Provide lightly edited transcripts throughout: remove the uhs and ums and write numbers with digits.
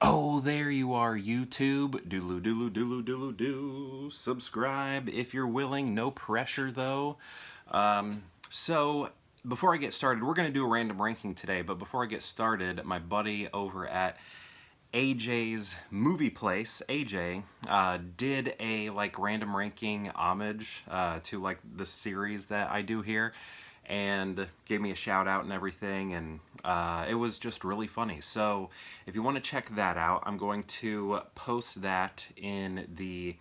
Oh, there you are, YouTube. Doodaloo, doodaloo, doodaloo, doodaloo, doo. Subscribe if you're willing. No pressure, though. So, before I get started, we're going to do a random ranking today. But before I get started, my buddy over at AJ's Movie Place, AJ, did a random ranking homage to the series that I do here, and gave me a shout out and everything, and it was just really funny. So if you want to check that out, I'm going to post that in the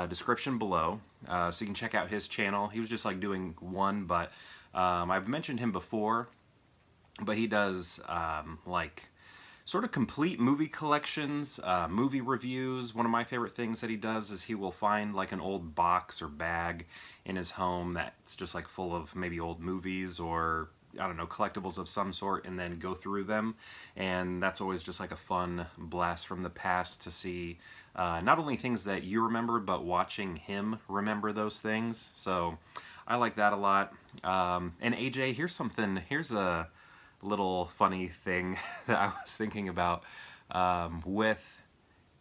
description below, so you can check out his channel. He was just doing one, but I've mentioned him before, but he does sort of complete movie collections, movie reviews. One of my favorite things that he does is he will find an old box or bag in his home that's just full of maybe old movies or, I don't know, collectibles of some sort, and then go through them. And that's always just a fun blast from the past to see not only things that you remember, but watching him remember those things. So I like that a lot. And AJ, here's a little funny thing that I was thinking about with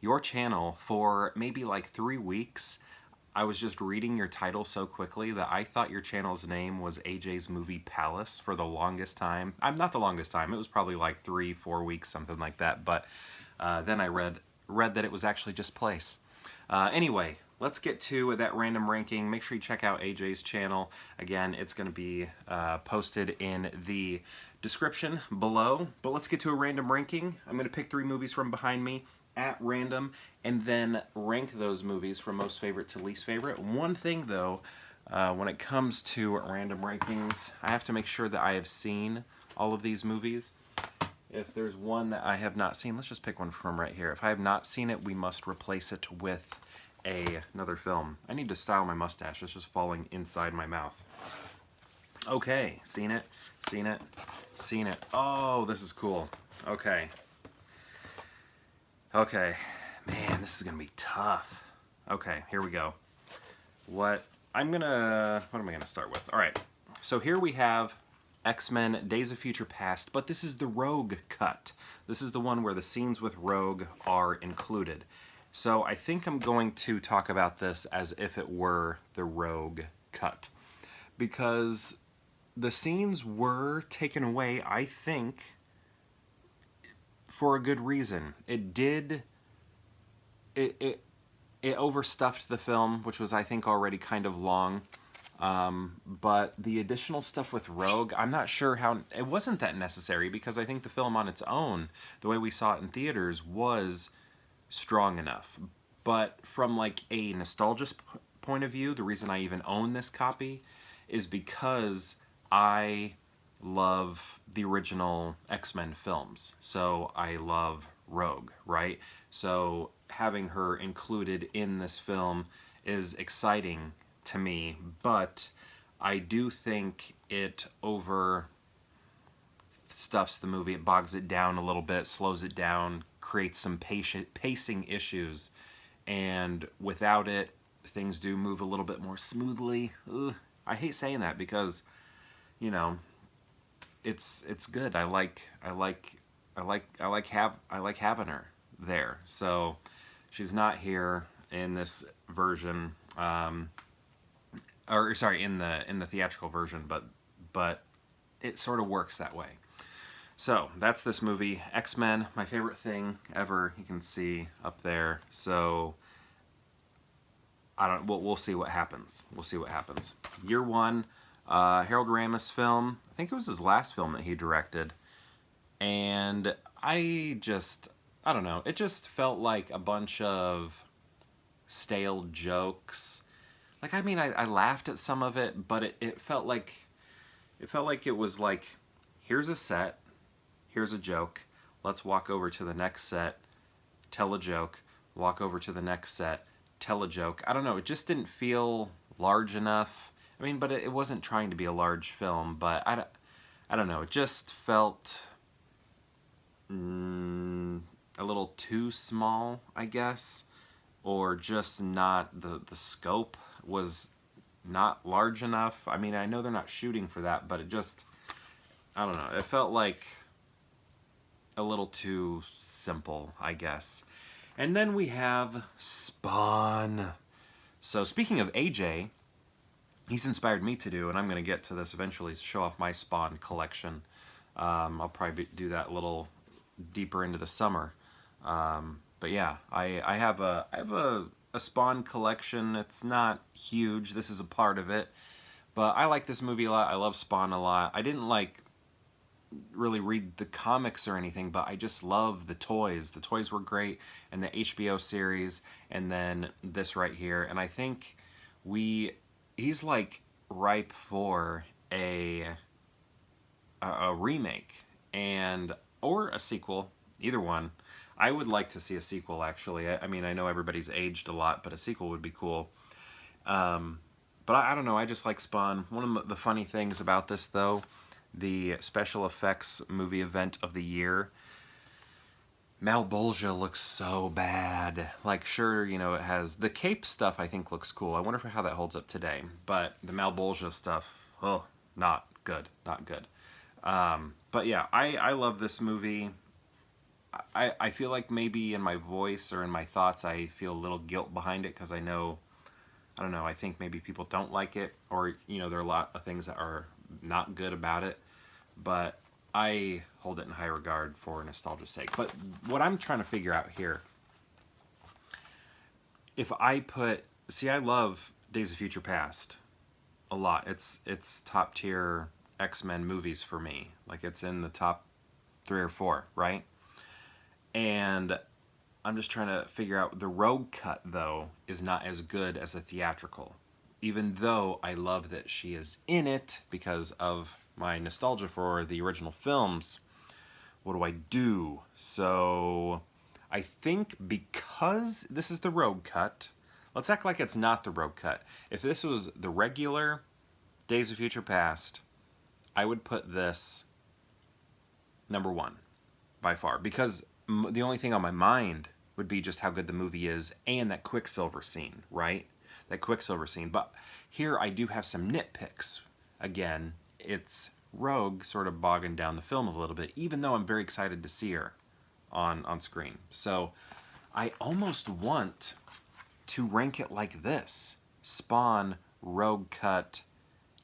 your channel. For maybe 3 weeks, I was just reading your title so quickly that I thought your channel's name was AJ's Movie Palace for the longest time. Not the longest time, it was probably 3-4 weeks, something like that, but then I read that it was actually just Place. Anyway, let's get to that random ranking. Make sure you check out AJ's channel. Again, it's going to be posted in the description below. But let's get to a random ranking. I'm going to pick 3 movies from behind me at random, and then rank those movies from most favorite to least favorite. One thing though, when it comes to random rankings, I have to make sure that I have seen all of these movies. If there's one that I have not seen, let's just pick one from right here. If I have not seen it, we must replace it with another film. I need to style my mustache. It's just falling inside my mouth. Okay, seen it, seen it, seen it. Oh, this is cool. Okay. Okay, man, this is gonna be tough. Okay, here we go. What am I gonna start with? All right, so here we have X-Men Days of Future Past, but this is the Rogue cut. This is the one where the scenes with Rogue are included. So I think I'm going to talk about this as if it were the Rogue cut, because the scenes were taken away, I think, for a good reason. It overstuffed the film, which was, I think, already kind of long. But the additional stuff with Rogue, I'm not sure how... It wasn't that necessary, because I think the film on its own, the way we saw it in theaters, was strong enough. But from a nostalgia point of view, the reason I even own this copy is because I love the original X-Men films. So I love Rogue, right? So having her included in this film is exciting to me, but I do think it overstuffs the movie. It bogs it down a little bit, slows it down, creates some pacing issues, and without it, things do move a little bit more smoothly. Ugh, I hate saying that because, you know, it's good. I like having her there. So she's not here in this version, or sorry, in the theatrical version, but it sort of works that way. So that's this movie, X-Men, my favorite thing ever. You can see up there. So we'll see what happens. We'll see what happens. Year One, Harold Ramis film. I think it was his last film that he directed, and I don't know. It just felt like a bunch of stale jokes. I laughed at some of it, but it felt like it was here's a set, here's a joke, let's walk over to the next set, tell a joke, walk over to the next set, tell a joke. I don't know, it just didn't feel large enough. But it wasn't trying to be a large film, but I don't know, it just felt a little too small, I guess, or just not, the scope was not large enough. I know they're not shooting for that, but it just, I don't know, it felt like a little too simple, I guess. And then we have Spawn. So speaking of AJ, he's inspired me to do, and I'm going to get to this eventually, show off my Spawn collection. I'll probably do that a little deeper into the summer. But yeah, I have a Spawn collection. It's not huge. This is a part of it. But I like this movie a lot. I love Spawn a lot. I didn't really read the comics or anything, but I just love the toys. The toys were great, and the HBO series, and then this right here. And I think he's like ripe for a remake or a sequel, either one. I would like to see a sequel, actually. I mean, I know everybody's aged a lot, but a sequel would be cool. But I don't know, I just like Spawn. One of the funny things about this, though, the special effects movie event of the year, Malbolgia looks so bad. Like, sure, you know, it has the cape stuff, I think looks cool. I wonder how that holds up today. But the Malbolgia stuff, oh, not good, not good. But yeah, I love this movie. I feel like maybe in my voice or in my thoughts I feel a little guilt behind it, because I know, I don't know, I think maybe people don't like it, or, you know, there are a lot of things that are not good about it, but I hold it in high regard for nostalgia's sake. But what I'm trying to figure out here, if I put, see, I love Days of Future Past a lot. It's top tier X-Men movies for me. Like, it's in the top 3 or 4, right? And I'm just trying to figure out, the Rogue cut, though, is not as good as a theatrical. Even though I love that she is in it because of my nostalgia for the original films, what do I do? So I think because this is the Rogue cut, let's act like it's not the Rogue cut. If this was the regular Days of Future Past, I would put this #1 by far, because the only thing on my mind would be just how good the movie is and that Quicksilver scene, right? That Quicksilver scene. But here I do have some nitpicks. Again, it's Rogue sort of bogging down the film a little bit, even though I'm very excited to see her on screen. So I almost want to rank it like this: Spawn, Rogue cut,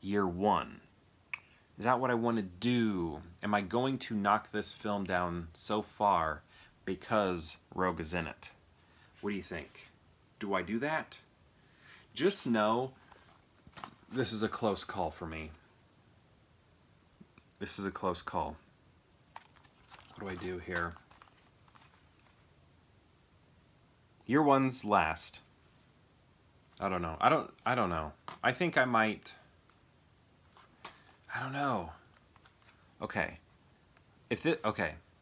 YearOne. Is that what I want to do? Am I going to knock this film down so far because Rogue is in it? What do you think? Do I do that? Just know this is a close call for me. This is a close call. What do I do here? YearOne's last. I don't know. I don't know. I think I might. I don't know. Okay.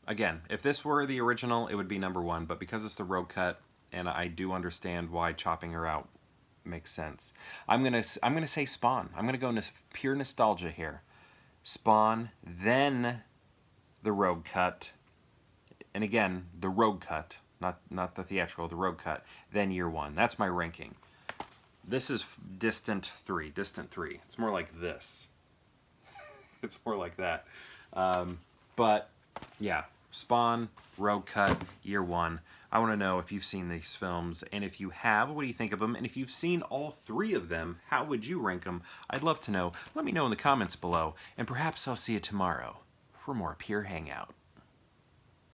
Again, if this were the original, it would be #1, but because it's the Rogue cut, and I do understand why chopping her out makes sense, I'm gonna say Spawn. I'm gonna go pure nostalgia here. Spawn, then the Rogue cut, and again, the Rogue cut, not the theatrical, the Rogue cut, then YearOne. That's my ranking. This is distant 3. It's more like this. It's more like that. But yeah, Spawn, Rogue cut, YearOne. I want to know if you've seen these films, and if you have, what do you think of them? And if you've seen all 3 of them, how would you rank them? I'd love to know. Let me know in the comments below, and perhaps I'll see you tomorrow for more Pure Hangout.